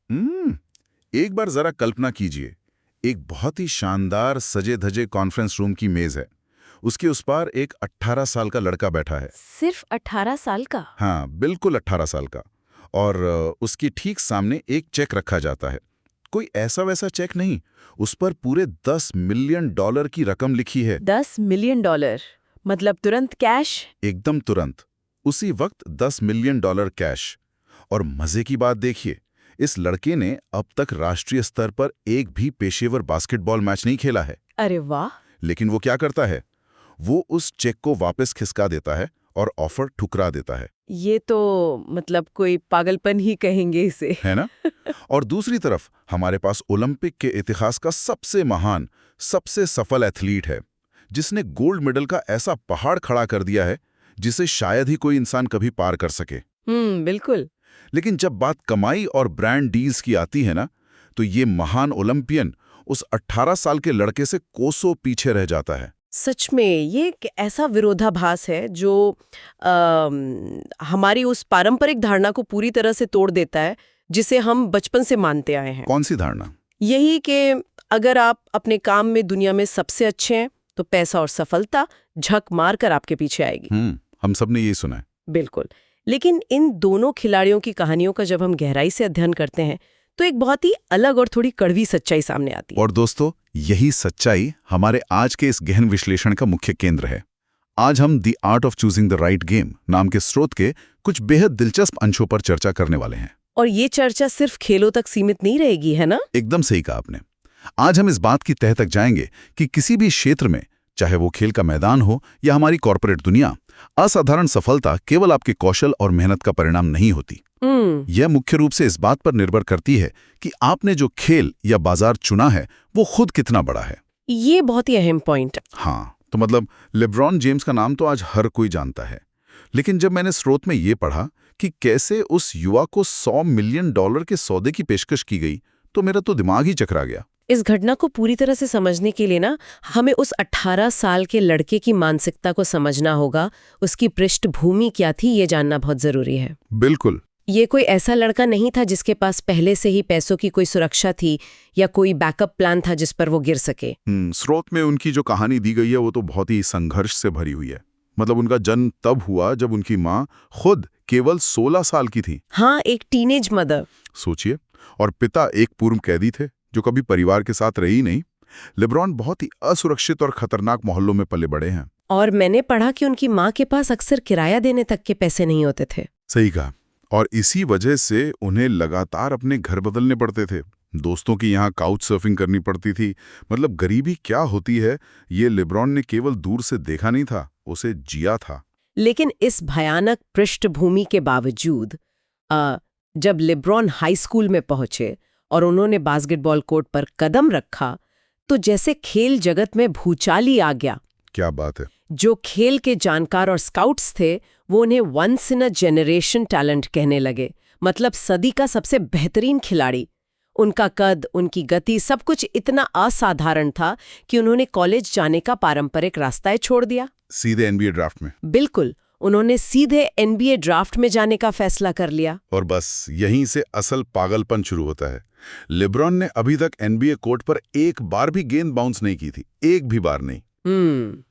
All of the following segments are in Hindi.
एक बार जरा कल्पना कीजिए, एक बहुत ही शानदार सजे धजे कॉन्फ्रेंस रूम की मेज है। उसके उस पार एक 18 साल का लड़का बैठा है। सिर्फ 18 साल का? हाँ, बिल्कुल 18 साल का। और उसकी ठीक सामने एक चेक रखा जाता है। कोई ऐसा वैसा चेक नहीं, उस पर पूरे 10 मिलियन डॉलर की रकम लिखी है। 10 मिलियन डॉलर? मतलब तुरंत कैश? एकदम तुरंत, उसी वक्त 10 मिलियन डॉलर कैश। और मजे की बात देखिए, इस लड़के ने अब तक राष्ट्रीय स्तर पर एक भी पेशेवर बास्केटबॉल मैच नहीं खेला है। अरे वाह! लेकिन वो क्या करता है, वो उस चेक को वापस खिसका देता है और ऑफर ठुकरा देता है। ये तो मतलब कोई पागलपन ही कहेंगे इसे। है ना? और दूसरी तरफ हमारे पास ओलंपिक के इतिहास का सबसे महान, सबसे सफल एथलीट है, जिसने गोल्ड मेडल का ऐसा पहाड़ खड़ा कर दिया है जिसे शायद ही कोई इंसान कभी पार कर सके। बिल्कुल। लेकिन जब बात कमाई और ब्रांड डील्स की आती है ना, तो ये महान ओलंपियन उस 18 साल के लड़के से कोसों पीछे रह जाता है। सच में ये एक ऐसा विरोधाभास है जो हमारी उस पारंपरिक धारणा को पूरी तरह से तोड़ देता है जिसे हम बचपन से मानते आए हैं। कौन सी धारणा? यही कि अगर आप अपने काम में दुनिया में सबसे अच्छे हैं तो पैसा और सफलता झक मार कर आपके पीछे आएगी। हम सब ने यही सुना है। बिल्कुल। लेकिन इन दोनों खिलाड़ियों की कहानियों का जब हम गहराई से अध्ययन करते हैं तो एक बहुत ही अलग और थोड़ी कड़वी सच्चाई सामने आती है। और दोस्तों, यही सच्चाई हमारे आज के इस गहन विश्लेषण का मुख्य केंद्र है। आज हम the art of choosing the right game नाम के स्रोत के कुछ बेहद दिलचस्प अंशों पर चर्चा करने वाले हैं। और ये चर्चा सिर्फ खेलों तक सीमित नहीं रहेगी, है ना? एकदम सही कहा आपने। आज हम इस बात की तह तक जाएंगे कि किसी भी क्षेत्र में, चाहे वो खेल का मैदान हो या हमारी कॉर्पोरेट दुनिया, असाधारण सफलता केवल आपके कौशल और मेहनत का परिणाम नहीं होती। यह मुख्य रूप से इस बात पर निर्भर करती है कि आपने जो खेल या बाजार चुना है वो खुद कितना बड़ा है। ये बहुत ही अहम पॉइंट है। हाँ, तो मतलब लेब्रॉन जेम्स का नाम तो आज हर कोई जानता है, लेकिन जब मैंने स्रोत में ये पढ़ा कि कैसे उस युवा को 100 मिलियन डॉलर के सौदे की पेशकश की गई, तो मेरा तो दिमाग ही चकरा गया। इस घटना को पूरी तरह से समझने के लिए ना हमें उस 18 साल के लड़के की मानसिकता को समझना होगा। उसकी पृष्ठभूमि क्या थी ये जानना बहुत जरूरी है। बिल्कुल। ये कोई ऐसा लड़का नहीं था जिसके पास पहले से ही पैसों की कोई सुरक्षा थी या कोई बैकअप प्लान था जिस पर वो गिर सके। स्रोत में उनकी जो कहानी दी गई है वो तो बहुत ही संघर्ष से भरी हुई है। मतलब उनका जन्म तब हुआ जब उनकी माँ खुद केवल 16 साल की थी। हाँ, एक टीनेज मदर। सोचिए। और पिता एक पूर्व कैदी थे जो कभी परिवार के साथ रही नहीं। लेब्रॉन बहुत ही असुरक्षित और खतरनाक मोहल्लों में पले बड़े हैं। और मैंने पढ़ा कि उनकी माँ के पास अक्सर किराया देने तक के पैसे नहीं होते थे। सही कहा। और इसी वजह से उन्हें लगातार अपने घर बदलने पड़ते थे। दोस्तों की यहाँ काउच सर्फिंग करनी पड़ती थी। मतलब गरीबी क्या होती है ये लेब्रॉन ने केवल दूर से देखा नहीं था, उसे जिया था। लेकिन इस भयानक पृष्ठभूमि के बावजूद जब लेब्रॉन हाई स्कूल में पहुंचे और उन्होंने बास्केटबॉल कोर्ट पर कदम रखा तो जैसे खेल जगत में भूचाल ही आ गया। क्या बात है। जो खेल के जानकार और स्काउट्स थे वो उन्हें once in a generation talent कहने लगे। मतलब सदी का सबसे बेहतरीन खिलाड़ी। उनका कद, उनकी गति, सब कुछ इतना असाधारण था कि उन्होंने कॉलेज जाने का पारंपरिक रास्ता छोड़ दिया। सीधे एनबीए ड्राफ्ट में। बिल्कुल, उन्होंने सीधे एनबीए ड्राफ्ट में जाने का फैसला कर लिया। और बस यहीं से असल पागलपन शुरू होता है। लेब्रॉन ने अभी तक एनबीए कोर्ट पर एक बार भी गेंद बाउंस नहीं की थी, एक भी बार नहीं।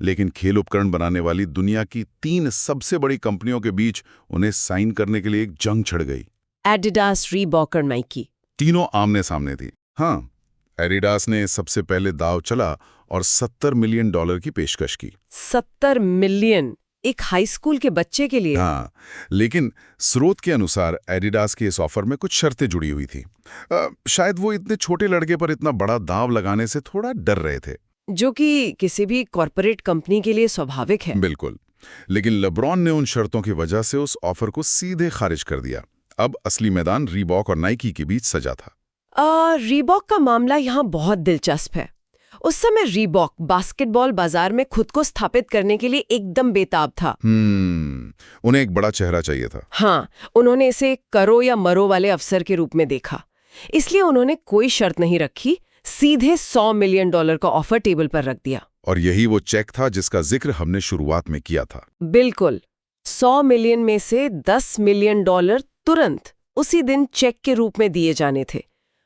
लेकिन खेल उपकरण बनाने वाली दुनिया की 3 सबसे बड़ी कंपनियों के बीच उन्हें साइन करने के लिए एक जंग छिड़ गई। एडिडास, रीबॉक और नाइकी, तीनों आमने सामने थी। हाँ, एडिडास ने सबसे पहले दाव चला और 70 मिलियन डॉलर की पेशकश की। 70 मिलियन एक हाई स्कूल के बच्चे के लिए? हाँ, लेकिन स्रोत के अनुसार एडिडास के इस ऑफर में कुछ शर्तें जुड़ी हुई थी। शायद वो इतने छोटे लड़के पर इतना बड़ा दाव लगाने से थोड़ा डर रहे थे, जो कि किसी भी कॉर्पोरेट कंपनी के लिए स्वाभाविक है। बिल्कुल। लेकिन लेब्रॉन ने उन शर्तों की वजह से उस ऑफर को सीधे खारिज कर दिया। अब असली मैदान रीबॉक और नाइकी के बीच सजा था। रीबॉक का मामला यहाँ बहुत दिलचस्प है। उस समय रीबॉक बास्केटबॉल बाजार में खुद को स्थापित करने के लिए एकदम बेताब था। उन्हें एक बड़ा चेहरा चाहिए था। हाँ, उन्होंने इसे करो या मरो वाले अवसर के रूप में देखा। इसलिए उन्होंने कोई शर्त नहीं रखी, सीधे 100 मिलियन डॉलर का ऑफर टेबल पर रख दिया। और यही वो चेक था जिसका जिक्र हमने शुरुआत में किया था। बिल्कुल। 100 मिलियन में से 10 मिलियन डॉलर तुरंत उसी दिन चेक के रूप में दिए जाने थे।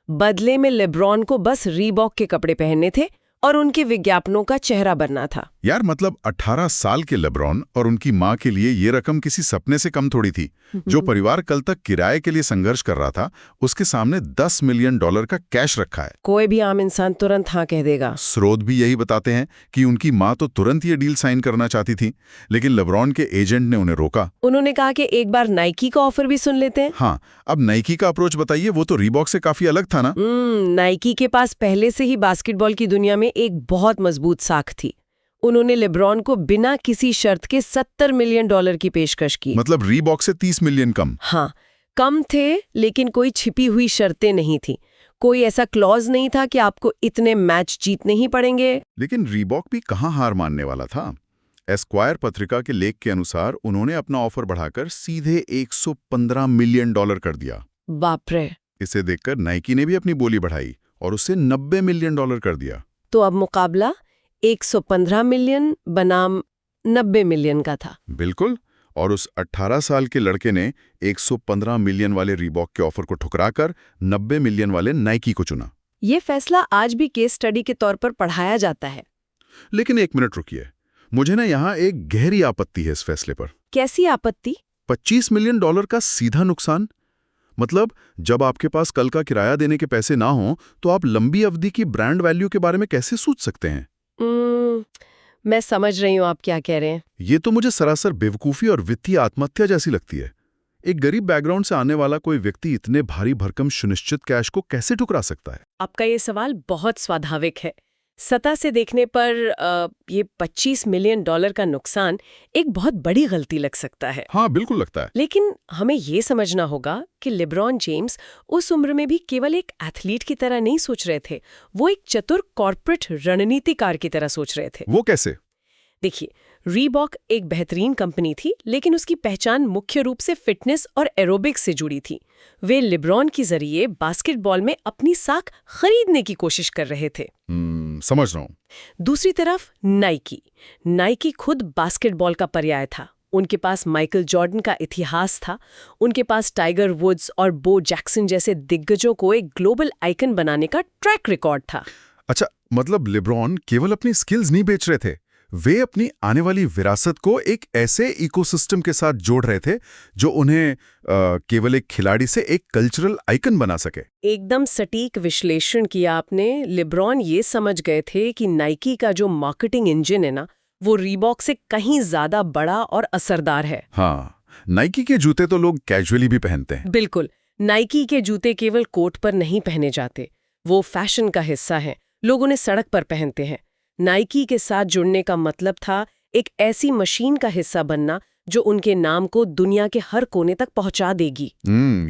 बदले में लेब्रॉन को बस रीबॉक के कपड़े पहनने थे और उनके विज्ञापनों का चेहरा बनना था। यार मतलब 18 साल के लेब्रॉन और उनकी माँ के लिए ये रकम किसी सपने से कम थोड़ी थी। जो परिवार कल तक किराए के लिए संघर्ष कर रहा था, उसके सामने $10 मिलियन का कैश रखा है। कोई भी आम इंसान तुरंत हाँ कह देगा। स्रोत भी यही बताते हैं कि उनकी माँ तो तुरंत ये डील साइन करना चाहती थी, लेकिन लेब्रॉन के एजेंट ने उन्हें रोका। उन्होंने कहा कि एक बार नाइकी का ऑफर भी सुन लेते हैं। हाँ, अब नाइकी का अप्रोच बताइए, वो तो रीबॉक से काफी अलग था ना। नाइकी के पास पहले से ही बास्केटबॉल की दुनिया में एक बहुत मजबूत साख थी। उन्होंने लेब्रॉन को बिना किसी शर्त के $70 मिलियन की पेशकश की। मतलब रीबॉक से 30 मिलियन कम। हाँ, कम थे, लेकिन कोई छिपी हुई शर्तें नहीं थी। कोई ऐसा क्लॉज नहीं था कि आपको इतने मैच जीतने ही पड़ेंगे। लेकिन रीबॉक भी कहाँ हार मानने वाला था। एस्क्वायर पत्रिका के लेख के अनुसार उन्होंने अपना ऑफर बढ़ाकर सीधे $115 मिलियन कर दिया। बाप रे। इसे देखकर नाइकी ने भी अपनी बोली बढ़ाई और उसे $90 मिलियन कर दिया। तो अब मुकाबला 115 मिलियन बनाम 90 मिलियन का था। बिल्कुल, और उस 18 साल के लड़के ने 115 मिलियन वाले रीबॉक के ऑफर को ठुकराकर 90 मिलियन वाले नाइकी को चुना। ये फैसला आज भी केस स्टडी के तौर पर पढ़ाया जाता है। लेकिन एक मिनट रुकिए, मुझे ना यहाँ एक गहरी आपत्ति है इस फैसले पर। कैसी आपत्ति? $25 मिलियन का सीधा नुकसान। मतलब जब आपके पास कल का किराया देने के पैसे ना हो, तो आप लंबी अवधि की ब्रांड वैल्यू के बारे में कैसे सोच सकते हैं? मैं समझ रही हूँ आप क्या कह रहे हैं। ये तो मुझे सरासर बेवकूफ़ी और वित्तीय आत्महत्या जैसी लगती है। एक गरीब बैकग्राउंड से आने वाला कोई व्यक्ति इतने भारी भरकम सुनिश्चित कैश को कैसे ठुकरा सकता है? आपका ये सवाल बहुत स्वाभाविक है। सतह से देखने पर ये $25 मिलियन का नुकसान एक बहुत बड़ी गलती लग सकता है। हाँ, बिल्कुल लगता है। लेकिन हमें ये समझना होगा कि लेब्रॉन जेम्स उस उम्र में भी केवल एक एथलीट की तरह नहीं सोच रहे थे। वो एक चतुर कॉर्पोरेट रणनीतिकार की तरह सोच रहे थे। वो कैसे? देखिए, रीबॉक एक बेहतरीन कंपनी थी, लेकिन उसकी पहचान मुख्य रूप से फिटनेस और एरोबिक्स से जुड़ी थी। वे लेब्रॉन के जरिए बास्केटबॉल में अपनी साख खरीदने की कोशिश कर रहे थे। समझ रहा हूँ। दूसरी तरफ नाइकी खुद बास्केटबॉल का पर्याय था। उनके पास माइकल जॉर्डन का इतिहास था। उनके पास टाइगर वुड्स और बो जैक्सन जैसे दिग्गजों को एक ग्लोबल आइकन बनाने का ट्रैक रिकॉर्ड था। अच्छा, मतलब लेब्रॉन केवल अपनी स्किल्स नहीं बेच रहे थे, वे अपनी आने वाली विरासत को एक ऐसे इकोसिस्टम के साथ जोड़ रहे थे जो उन्हें केवल एक खिलाड़ी से एक कल्चरल आइकन बना सके। एकदम सटीक विश्लेषण किया आपने। लेब्रॉन ये समझ गए थे कि नाइकी का जो मार्केटिंग इंजन है ना, वो रीबॉक से कहीं ज्यादा बड़ा और असरदार है। हाँ, नाइकी के जूते तो लोग कैजुअली भी पहनते हैं। बिल्कुल, नाइकी के जूते केवल कोट पर नहीं पहने जाते, वो फैशन का हिस्सा है। लोग उन्हें सड़क पर पहनते हैं। नाइकी के साथ जुड़ने का मतलब था एक ऐसी मशीन का हिस्सा बनना जो उनके नाम को दुनिया के हर कोने तक पहुंचा देगी।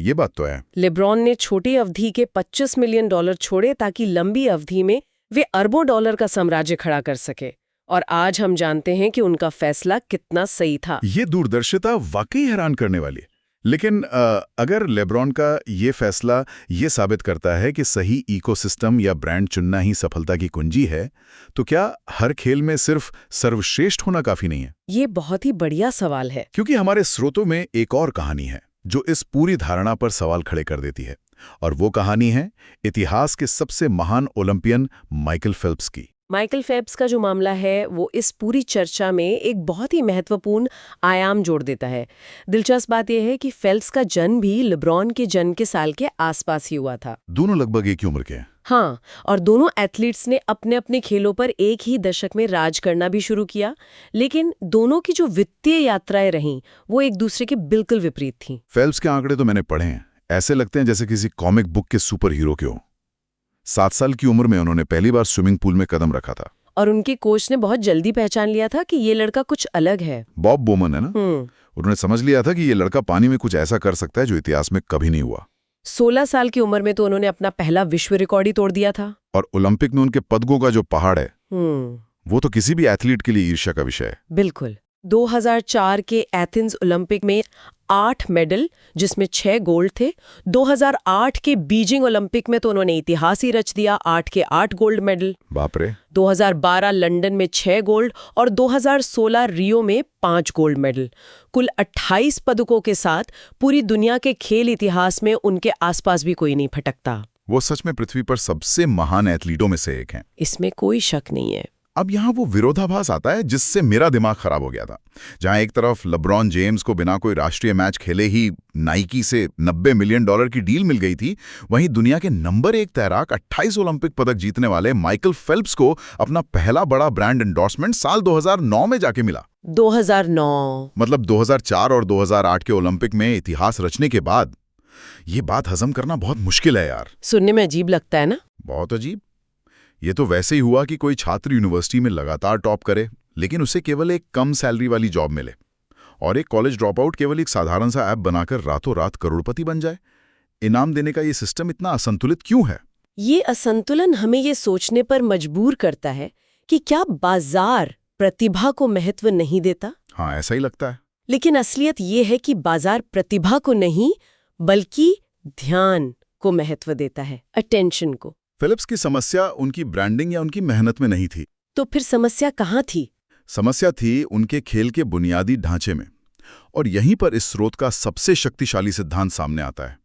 ये बात तो है। लेब्रॉन ने छोटी अवधि के $25 मिलियन छोड़े ताकि लंबी अवधि में वे अरबों डॉलर का साम्राज्य खड़ा कर सके। और आज हम जानते हैं कि उनका फैसला कितना सही था। ये दूरदर्शिता वाकई हैरान करने वाली है। लेकिन अगर लेब्रॉन का ये फैसला ये साबित करता है कि सही इकोसिस्टम या ब्रांड चुनना ही सफलता की कुंजी है, तो क्या हर खेल में सिर्फ सर्वश्रेष्ठ होना काफी नहीं है? ये बहुत ही बढ़िया सवाल है। क्योंकि हमारे स्रोतों में एक और कहानी है जो इस पूरी धारणा पर सवाल खड़े कर देती है, और वो कहानी है इतिहास के सबसे महान ओलंपियन माइकल फेल्प्स की। माइकल फेल्प्स का जो मामला है वो इस पूरी चर्चा में एक बहुत ही महत्वपूर्ण आयाम जोड़ देता है। दिलचस्प बात यह है कि फेल्प्स का जन्म भी लेब्रॉन के जन्म के साल के आसपास ही हुआ था। दोनों लगभग एक ही उम्र के हैं। हाँ, और दोनों एथलीट्स ने अपने अपने खेलों पर एक ही दशक में राज करना भी शुरू किया, लेकिन दोनों की जो वित्तीय यात्राएं रहीं वो एक दूसरे के बिल्कुल विपरीत थीं। फेल्प्स के आंकड़े तो मैंने पढ़े हैं, ऐसे लगते हैं जैसे किसी कॉमिक बुक के सुपर हीरो के हो। 7 साल की उम्र में उन्होंने पहली बार स्विमिंग पूल में कदम रखा था, और उनके कोच ने बहुत जल्दी पहचान लिया था कि ये लड़का कुछ अलग है। बॉब बोमन है ना? उन्होंने समझ लिया था कि ये लड़का पानी में कुछ ऐसा कर सकता है जो इतिहास में कभी नहीं हुआ। 16 साल की उम्र में तो उन्होंने अपना पहला विश्व रिकॉर्ड ही तोड़ दिया था। और ओलंपिक में उनके पदकों का जो पहाड़ है, वो तो किसी भी एथलीट के लिए ईर्ष्या का विषय है। बिल्कुल। 2004 के एथेंस ओलंपिक में 8 मेडल, जिसमें 6 गोल्ड थे। 2008 के बीजिंग ओलंपिक में तो उन्होंने इतिहास ही रच दिया, 8 के 8 गोल्ड मेडल। बाप रे। 2012 लंदन में 6 गोल्ड और 2016 रियो में 5 गोल्ड मेडल। कुल 28 पदकों के साथ पूरी दुनिया के खेल इतिहास में उनके आसपास भी कोई नहीं फटकता। वो सच में पृथ्वी पर सबसे महान एथलीटों में से एक हैं। इसमें कोई शक नहीं है। अब यहाँ वो विरोधाभास आता है जिससे मेरा दिमाग खराब हो गया था। जहाँ एक तरफ लेब्रॉन जेम्स को बिना कोई राष्ट्रीय मैच खेले ही नाइकी से $90 मिलियन की डील मिल गई थी, वहीं दुनिया के नंबर 1 तैराक 28 ओलंपिक पदक जीतने वाले माइकल फेल्प्स को अपना पहला बड़ा ब्रांड एंडोर्समेंट साल 2009 में जाके मिला। 2009 मतलब 2004 और 2008 के ओलंपिक में इतिहास रचने के बाद ये बात हजम करना बहुत मुश्किल है यार। सुनने में अजीब लगता है ना? बहुत अजीब। ये तो वैसे ही हुआ कि कोई छात्र यूनिवर्सिटी में लगातार टॉप करे, लेकिन उसे केवल एक कम सैलरी वाली जॉब मिले, और एक कॉलेज ड्रॉप आउट केवल एक साधारण सा ऐप बनाकर रातों रात करोड़पति बन जाए। इनाम देने का ये सिस्टम इतना असंतुलित क्यों है? ये असंतुलन हमें ये सोचने पर मजबूर करता है कि क्या बाजार प्रतिभा को महत्व नहीं देता? हाँ, ऐसा ही लगता है। लेकिन असलियत ये है कि बाजार प्रतिभा को नहीं, बल्कि ध्यान को महत्व देता है, अटेंशन को। फिलिप्स की समस्या उनकी ब्रांडिंग या उनकी मेहनत में नहीं थी। तो फिर समस्या कहाँ थी? समस्या थी उनके खेल के बुनियादी ढांचे में, और यहीं पर इस स्रोत का सबसे शक्तिशाली सिद्धांत सामने आता है,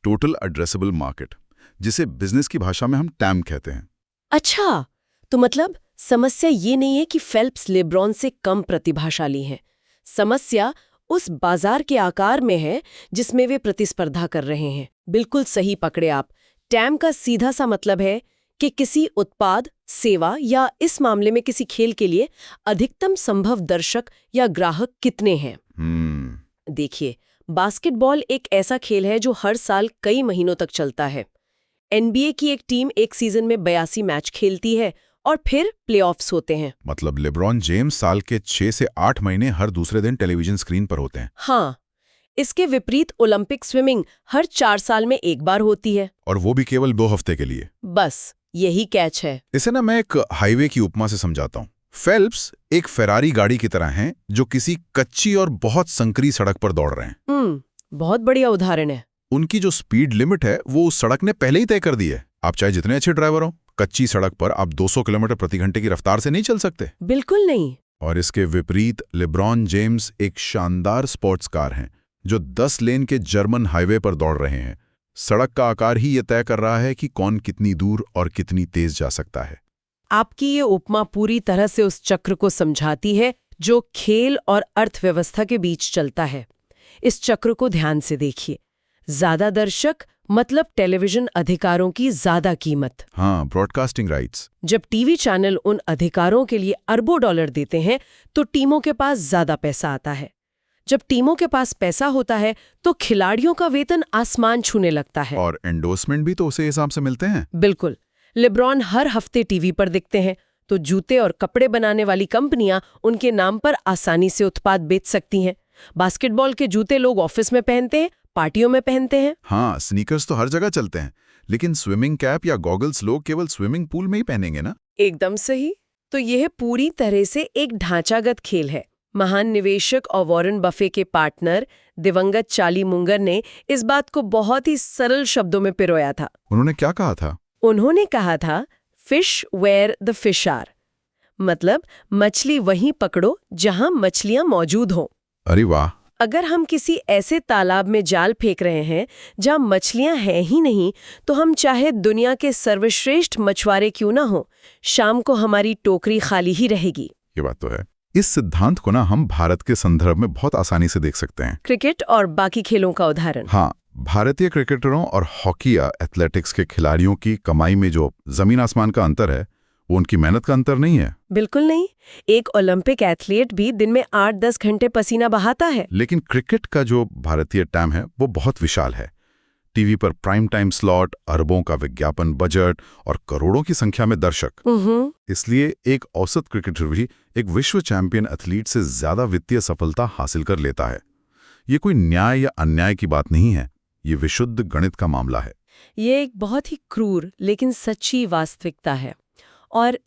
टोटल एड्रेसेबल मार्केट, जिसे बिजनेस की भाषा में हम टैम कहते हैं। अच्छा, तो मतलब समस्या ये नहीं है कि फेल्प्स लेब्रॉन से कम प्रतिभाशाली हैं। समस्या उस बाजार के आकार में है जिसमें वे प्रतिस्पर्धा कर रहे हैं। बिल्कुल सही पकड़े आप। टैम का सीधा सा मतलब है कि किसी उत्पाद, सेवा या इस मामले में किसी खेल के लिए अधिकतम संभव दर्शक या ग्राहक कितने हैं। देखिए, बास्केटबॉल एक ऐसा खेल है जो हर साल कई महीनों तक चलता है। NBA की एक टीम एक सीजन में 82 मैच खेलती है और फिर प्लेऑफ्स होते हैं। मतलब लेब्रॉन जेम्स साल के 6 से 8 महीने हर दूसरे दिन टेलीविजन स्क्रीन पर होते हैं। हाँ, इसके विपरीत ओलंपिक स्विमिंग हर 4 साल में एक बार होती है, और वो भी केवल 2 हफ्ते के लिए। बस यही कैच है। इसे ना मैं एक हाईवे की उपमा से समझाता हूँ। फेल्प्स एक फेरारी गाड़ी की तरह हैं जो किसी कच्ची और बहुत संकरी सड़क पर दौड़ रहे हैं। बहुत बढ़िया उदाहरण है। उनकी जो स्पीड लिमिट है वो उस सड़क ने पहले ही तय कर दी है। आप चाहे जितने अच्छे ड्राइवर हो, कच्ची सड़क पर आप 200 किलोमीटर प्रति घंटे की रफ्तार से नहीं चल सकते। बिल्कुल नहीं। और इसके विपरीत लेब्रॉन जेम्स एक शानदार स्पोर्ट्स कार हैं जो 10 लेन के जर्मन हाईवे पर दौड़ रहे हैं। सड़क का आकार ही ये तय कर रहा है कि कौन कितनी दूर और कितनी तेज जा सकता है। आपकी ये उपमा पूरी तरह से उस चक्र को समझाती है जो खेल और अर्थव्यवस्था के बीच चलता है। इस चक्र को ध्यान से देखिए। ज्यादा दर्शक मतलब टेलीविजन अधिकारों की ज्यादा कीमत। हाँ, ब्रॉडकास्टिंग राइट्स। जब टीवी चैनल उन अधिकारों के लिए अरबों डॉलर देते हैं तो टीमों के पास ज्यादा पैसा आता है। जब टीमों के पास पैसा होता है तो खिलाड़ियों का वेतन आसमान छूने लगता है। और एंडोर्समेंट भी तो उसी हिसाब से मिलते हैं। बिल्कुल। लेब्रॉन हर हफ्ते टीवी पर दिखते हैं तो जूते और कपड़े बनाने वाली कंपनियां उनके नाम पर आसानी से उत्पाद बेच सकती हैं। बास्केटबॉल के जूते लोग ऑफिस में पहनते हैं, पार्टियों में पहनते हैं। हाँ, स्नीकर्स तो हर जगह चलते हैं, लेकिन स्विमिंग कैप या गॉगल्स लोग केवल स्विमिंग पूल में ही पहनेंगे ना। एकदम सही। तो यह पूरी तरह से एक ढांचागत खेल है। महान निवेशक और वॉरेन बफे के पार्टनर दिवंगत चार्ली मुंगर ने इस बात को बहुत ही सरल शब्दों में पिरोया था। उन्होंने क्या कहा था? उन्होंने कहा था, fish where the fish are, मतलब मछली वहीं पकड़ो जहां मछलियां मौजूद हों। अरे वाह। अगर हम किसी ऐसे तालाब में जाल फेंक रहे हैं जहां मछलियां हैं ही नहीं, तो हम चाहे दुनिया के सर्वश्रेष्ठ मछुआरे क्यों ना हो, शाम को हमारी टोकरी खाली ही रहेगी। ये बात तो है। इस सिद्धांत को ना हम भारत के संदर्भ में बहुत आसानी से देख सकते हैं। क्रिकेट और बाकी खेलों का उदाहरण। हाँ, भारतीय क्रिकेटरों और हॉकी या एथलेटिक्स के खिलाड़ियों की कमाई में जो जमीन आसमान का अंतर है, वो उनकी मेहनत का अंतर नहीं है। बिल्कुल नहीं। एक ओलंपिक एथलीट भी दिन में 8-10 घंटे पसीना बहाता है। लेकिन क्रिकेट का जो भारतीय टैम है वो बहुत विशाल है। टीवी पर प्राइम टाइम स्लॉट, अरबों का विज्ञापन बजट और करोड़ों की संख्या में दर्शक। इसलिए एक औसत क्रिकेटर भी एक विश्व चैंपियन एथलीट से ज्यादा वित्तीय सफलता हासिल कर लेता है। ये कोई न्याय या अन्याय की बात नहीं है, ये विशुद्ध गणित का मामला है। ये एक बहुत ही क्रूर लेकिन सच्ची वास्तविकता है। और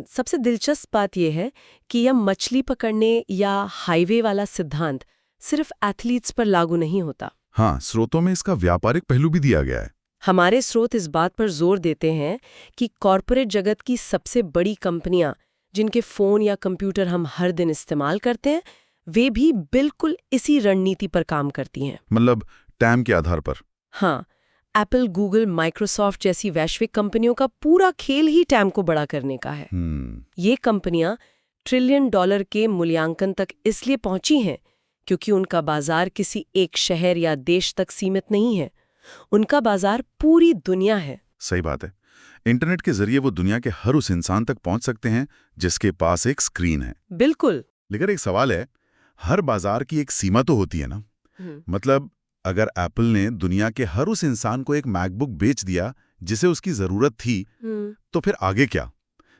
सबसे दिलचस्प बात यह है कि यह मछली पकड़ने या हाईवे वाला सिद्धांत सिर्फ एथलीट्स पर लागू नहीं होता। हाँ, स्रोतों में इसका व्यापारिक पहलू भी दिया गया है। हमारे स्रोत इस बात पर जोर देते हैं कि कॉरपोरेट जगत की सबसे बड़ी कंपनियां, जिनके फोन या कंप्यूटर हम हर दिन इस्तेमाल करते हैं, वे भी बिल्कुल इसी रणनीति पर काम करती हैं। मतलब टैम के आधार पर। हाँ, एप्पल, गूगल, माइक्रोसॉफ्ट जैसी वैश्विक कंपनियों का पूरा खेल ही टैम को बड़ा करने का है। ये कंपनियां $1 ट्रिलियन के मूल्यांकन तक इसलिए पहुंची हैं क्योंकि उनका बाजार किसी एक शहर या देश तक सीमित नहीं है। उनका बाजार पूरी दुनिया है। सही बात है। इंटरनेट के जरिए वो दुनिया के हर उस इंसान तक पहुंच सकते हैं जिसके पास एक स्क्रीन है। बिल्कुल। लेकिन एक सवाल है, हर बाजार की एक सीमा तो होती है ना? मतलब अगर एप्पल ने दुनिया के हर उस इंसान को एक मैकबुक बेच दिया जिसे उसकी जरूरत थी, तो फिर आगे क्या?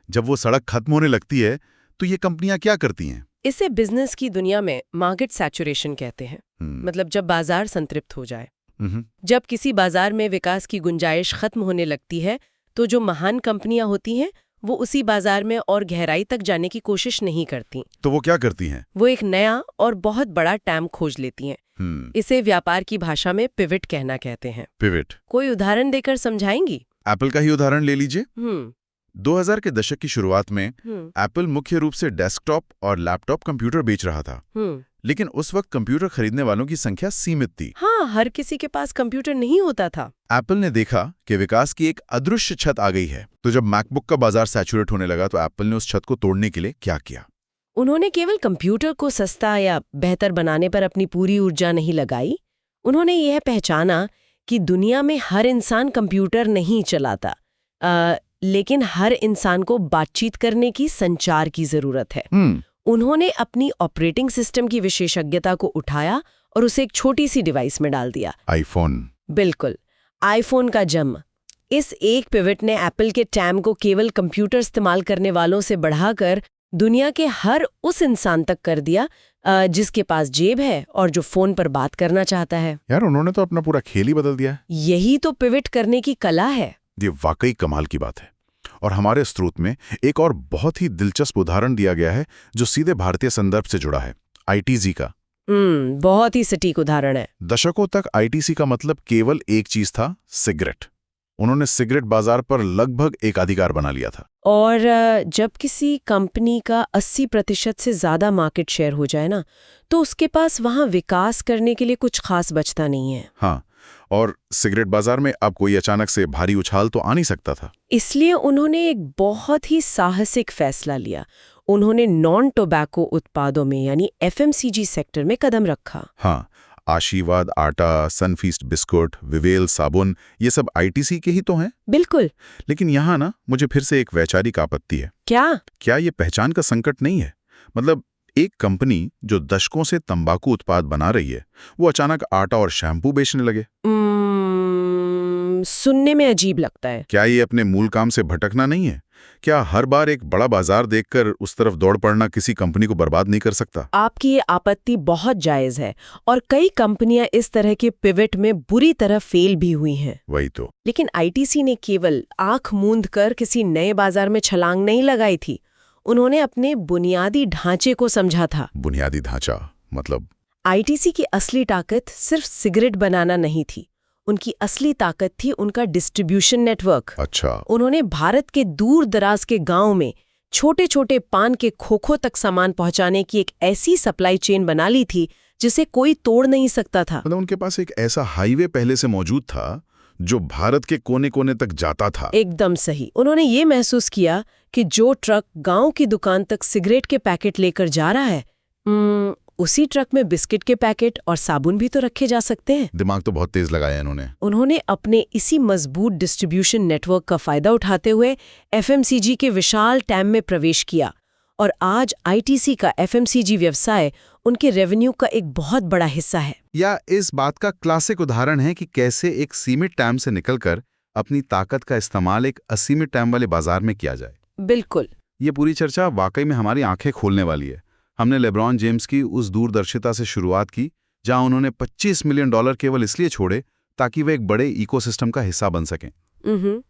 जब वो सड़क खत्म होने लगती है तो ये कंपनियां क्या करती हैं? इसे बिजनेस की दुनिया में मार्केट सैचुरेशन कहते हैं। मतलब जब बाजार संतृप्त हो जाए। जब किसी बाजार में विकास की गुंजाइश खत्म होने लगती है, तो जो महान कंपनियां होती हैं वो उसी बाजार में और गहराई तक जाने की कोशिश नहीं करती। तो वो क्या करती हैं? वो एक नया और बहुत बड़ा टैम खोज लेती हैं। इसे व्यापार की भाषा में पिवट कहना कहते हैं। पिवट। कोई उदाहरण देकर समझाएंगी? एप्पल का ही उदाहरण ले लीजिए। 2000 के दशक की शुरुआत में एप्पल मुख्य रूप से डेस्कटॉप और लैपटॉप कंप्यूटर बेच रहा था। लेकिन उस वक्त कंप्यूटर खरीदने वालों की संख्या सीमित थी। हाँ, हर किसी के पास कंप्यूटर नहीं होता था। एप्पल ने देखा कि विकास की एक अदृश्य छत आ गई है। तो जब मैकबुक का बाजार सैचुरेट होने लगा तो एप्पल ने उस छत को तोड़ने के लिए क्या किया? उन्होंने केवल कंप्यूटर को सस्ता या बेहतर बनाने पर अपनी पूरी ऊर्जा नहीं लगाई। उन्होंने यह पहचाना कि दुनिया में हर इंसान कंप्यूटर नहीं चलाता, लेकिन हर इंसान को बातचीत करने की, संचार की जरूरत है। उन्होंने अपनी ऑपरेटिंग सिस्टम की विशेषज्ञता को उठाया और उसे एक छोटी सी डिवाइस में डाल दिया। आईफोन। बिल्कुल, आईफोन का जन्म। इस एक पिवट ने एप्पल के टैम को केवल कंप्यूटर इस्तेमाल करने वालों से बढ़ाकर दुनिया के हर उस इंसान तक कर दिया जिसके पास जेब है और जो फोन पर बात करना चाहता है। यार, उन्होंने तो अपना पूरा खेल ही बदल दिया। यही तो पिवट करने की कला है। ये वाकई कमाल की बात है। और हमारे स्रोत में एक और बहुत ही दिलचस्प उदाहरण दिया गया है जो सीधे भारतीय संदर्भ से जुड़ा है, आईटीसी का। बहुत ही सटीक उदाहरण है। दशकों तक आईटीसी का मतलब केवल एक चीज था, सिगरेट। उन्होंने सिगरेट बाजार पर लगभग एकाधिकार बना लिया था। और जब किसी कंपनी का 80% से ज्यादा मार्केट शेयर हो जाए ना, तो उसके पास वहां विकास करने के लिए कुछ खास बचता नहीं है। हाँ, और सिगरेट बाजार में अब कोई अचानक से भारी उछाल तो आ नहीं सकता था। इसलिए उन्होंने एक बहुत ही साहसिक फैसला लिया। उन्होंने नॉन टोबैको उत्पादों में यानी एफएमसीजी सेक्टर में कदम रखा। हाँ, आशीर्वाद आटा, सनफीस्ट बिस्कुट, विवेल साबुन, ये सब आईटीसी के ही तो हैं। बिल्कुल। लेकिन यहाँ ना मुझे फिर से एक वैचारिक आपत्ति है। क्या ये पहचान का संकट नहीं है? मतलब एक कंपनी जो दशकों से तंबाकू उत्पाद बना रही है, वो अचानक आटा और शैम्पू बेचने लगे। सुनने में अजीब लगता है। क्या ये अपने मूल काम से भटकना नहीं है? क्या हर बार एक बड़ा बाजार देखकर उस तरफ दौड़ पड़ना किसी कंपनी को बर्बाद नहीं कर सकता? आपकी ये आपत्ति बहुत जायज है और कई कंपनियां इस तरह के पिवट में बुरी तरह फेल भी हुई हैं। वही तो। लेकिन आईटीसी ने केवल आंख मूंद कर किसी नए बाजार में छलांग नहीं लगाई थी। उन्होंने अपने बुनियादी ढांचे को समझा था। बुनियादी ढांचा मतलब? आईटीसी की असली ताकत सिर्फ सिगरेट बनाना नहीं थी। उनकी असली ताकत थी उनका डिस्ट्रीब्यूशन नेटवर्क। अच्छा। उन्होंने भारत के दूर दराज के गांव में छोटे छोटे पान के खोखों तक सामान पहुंचाने की एक ऐसी सप्लाई चेन बना ली थी जिसे कोई तोड़ नहीं सकता था। मतलब उनके पास एक ऐसा हाईवे पहले से मौजूद था जो भारत के कोने कोने तक जाता था। एकदम सही। उन्होंने ये महसूस किया कि जो ट्रक गांव की दुकान तक सिगरेट के पैकेट लेकर जा रहा है, उसी ट्रक में बिस्किट के पैकेट और साबुन भी तो रखे जा सकते हैं। दिमाग तो बहुत तेज लगाया उन्होंने अपने इसी मजबूत डिस्ट्रीब्यूशन नेटवर्क का फायदा उठाते हुए एफएमसीजी के विशाल टैम में प्रवेश किया और आज आईटीसी का एफएमसीजी व्यवसाय उनके रेवेन्यू का एक बहुत बड़ा हिस्सा है। या इस बात का क्लासिक उदाहरण है कि कैसे एक सीमित टैम से निकलकर अपनी ताकत का इस्तेमाल एक असीमित टैम वाले बाजार में किया जाए। बिल्कुल। ये पूरी चर्चा वाकई में हमारी आंखें खोलने वाली है। हमने लेब्रॉन जेम्स की उस दूरदर्शिता से शुरुआत की जहां उन्होंने $25 मिलियन केवल इसलिए छोड़े ताकि वे एक बड़े इकोसिस्टम का हिस्सा बन सकें।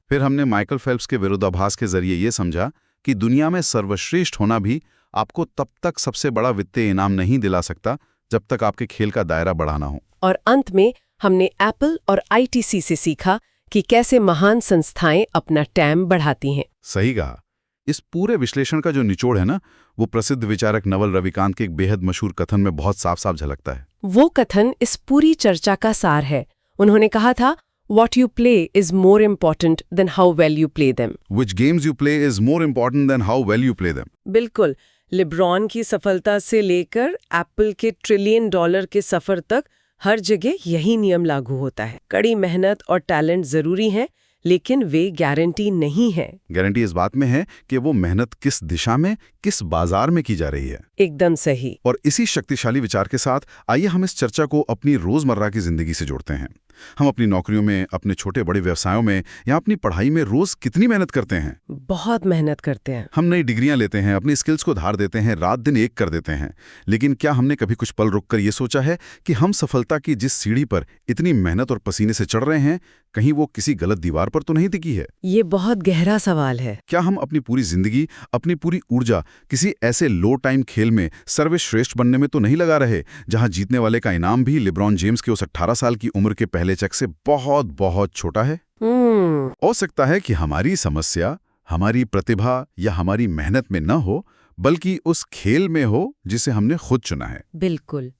फिर हमने माइकल फेल्प्स के विरोधाभास के जरिए ये समझा कि दुनिया में सर्वश्रेष्ठ होना भी आपको तब तक सबसे बड़ा वित्तीय इनाम नहीं दिला सकता जब तक आपके खेल का दायरा बढ़ाना हो। और अंत में हमने एप्पल और आईटीसी से सीखा कि कैसे महान संस्थाएं अपना टैम बढ़ाती हैं। सही कहा। इस पूरे विश्लेषण का जो निचोड़ है ना, वो प्रसिद्ध विचारक नवल रविकांत के एक बेहद मशहूर कथन में बहुत साफ साफ झलकता है। वो कथन इस पूरी चर्चा का सार है। उन्होंने कहा था, What you play is more important than how well you play them. Which games you play is more important than how well you play them. बिल्कुल। लिब्रॉन की सफलता से लेकर एप्पल के $1 ट्रिलियन के सफर तक हर जगह यही नियम लागू होता है। कड़ी मेहनत और टैलेंट जरूरी हैं, लेकिन वे गारंटी नहीं है। गारंटी इस बात में है कि वो मेहनत किस दिशा में, किस बाजार में की जा रही है। एकदम सही। और इसी शक्तिशाली विचार के साथ आइए हम इस चर्चा को अपनी रोजमर्रा की जिंदगी से जोड़ते हैं। हम अपनी नौकरियों में, अपने छोटे बड़े व्यवसायों में या अपनी पढ़ाई में रोज कितनी मेहनत करते हैं। बहुत मेहनत करते हैं। हम नई डिग्रियां लेते हैं, अपनी स्किल्स को धार देते हैं, रात दिन एक कर देते हैं। लेकिन क्या हमने कभी कुछ पल रुककर ये सोचा है कि हम सफलता की जिस सीढ़ी पर इतनी मेहनत और पसीने से चढ़ रहे हैं, कहीं वो किसी गलत दीवार पर तो नहीं टिकी है? ये बहुत गहरा सवाल है। क्या हम अपनी पूरी जिंदगी, अपनी पूरी ऊर्जा किसी ऐसे लो टाइम खेल में सर्वश्रेष्ठ बनने में तो नहीं लगा रहे, जहां जीतने वाले का इनाम भी लिब्रॉन जेम्स के उस 18 साल की उम्र के पहले चेक से बहुत बहुत छोटा है? हो सकता है कि हमारी समस्या हमारी प्रतिभा या हमारी मेहनत में न हो, बल्कि उस खेल में हो जिसे हमने खुद चुना है। बिल्कुल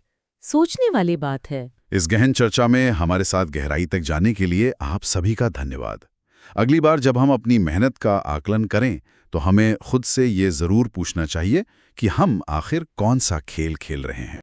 सोचने वाली बात है। इस गहन चर्चा में हमारे साथ गहराई तक जाने के लिए आप सभी का धन्यवाद। अगली बार जब हम अपनी मेहनत का आकलन करें तो हमें खुद से ये जरूर पूछना चाहिए कि हम आखिर कौन सा खेल खेल रहे हैं।